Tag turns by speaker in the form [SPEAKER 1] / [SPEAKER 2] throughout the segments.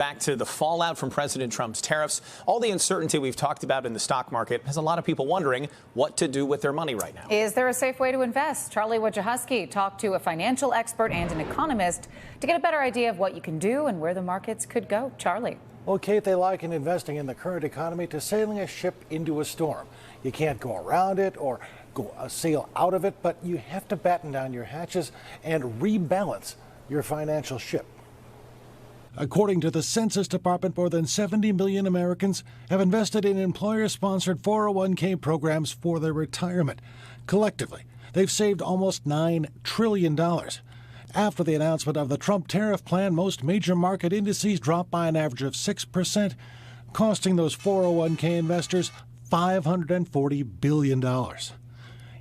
[SPEAKER 1] Back to the fallout from President Trump's tariffs. All the uncertainty we've talked about in the stock market has a lot of people wondering what to do with their money right now.
[SPEAKER 2] Is there a safe way to invest? Charlie Wojciechowski talked to a financial expert and an economist to get a better idea of what you can do and where the markets could go. Charlie.
[SPEAKER 3] Well, Kate, they liken investing in the current economy to sailing a ship into a storm. You can't go around it or sail out of it, but you have to batten down your hatches and rebalance your financial ship.
[SPEAKER 4] According to the Census Department, more than 70 million Americans have invested in employer-sponsored 401k programs for their retirement. Collectively, they've saved almost $9 trillion. After the announcement of the Trump tariff plan, most major market indices dropped by an average of 6%, costing those 401k investors $540 billion.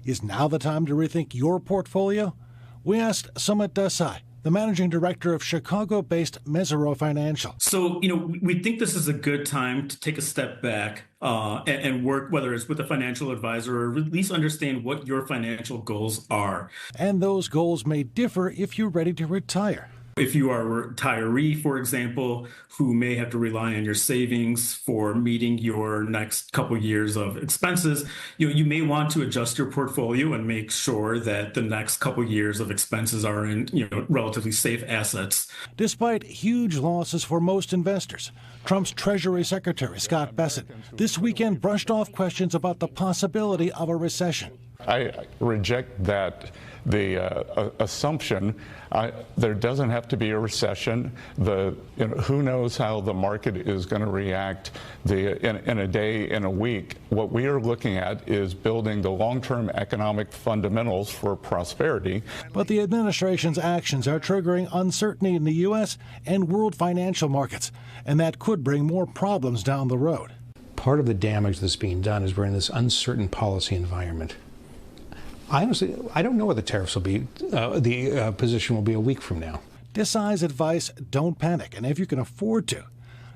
[SPEAKER 4] Is now the time to rethink your portfolio? We asked Sumit Desai, the managing director of Chicago-based Mesirow Financial.
[SPEAKER 5] So, we think this is a good time to take a step back and work, whether it's with a financial advisor or at least understand what your financial goals are.
[SPEAKER 4] And those goals may differ if you're ready to retire.
[SPEAKER 5] If you are a retiree, for example, who may have to rely on your savings for meeting your next couple years of expenses, you may want to adjust your portfolio and make sure that the next couple years of expenses are in relatively safe assets.
[SPEAKER 4] Despite huge losses for most investors, Trump's Treasury Secretary Scott Bessent this weekend brushed off questions about the possibility of a recession.
[SPEAKER 6] I reject the assumption. There doesn't have to be a recession. Who knows how the market is going to react in a day, in a week. What we are looking at is building the long-term economic fundamentals for prosperity.
[SPEAKER 4] But the administration's actions are triggering uncertainty in the U.S. and world financial markets, and that could bring more problems down the road.
[SPEAKER 7] Part of the damage that's being done is we're in this uncertain policy environment. I don't know what the tariffs will be, the position will be a week from now.
[SPEAKER 4] Desai's advice, don't panic, and if you can afford to,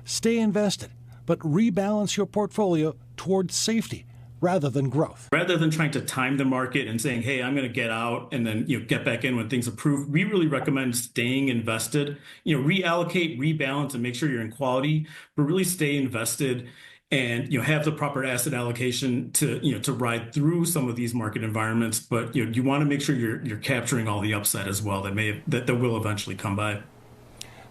[SPEAKER 4] stay invested, but rebalance your portfolio towards safety rather than growth.
[SPEAKER 5] Rather than trying to time the market and saying, hey, I'm going to get out and then get back in when things improve, we really recommend staying invested, reallocate, rebalance, and make sure you're in quality, but really stay invested and have the proper asset allocation to ride through some of these market environments. But you want to make sure you're capturing all the upside as well that will eventually come by.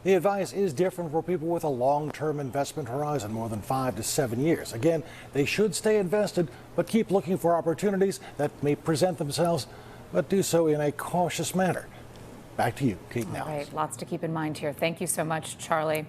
[SPEAKER 3] The advice is different for people with a long-term investment horizon, more than 5 to 7 years. Again, they should stay invested, but keep looking for opportunities that may present themselves, but do so in a cautious manner. Back to you, Kate.
[SPEAKER 2] All right, lots to keep in mind here. Thank you so much, Charlie.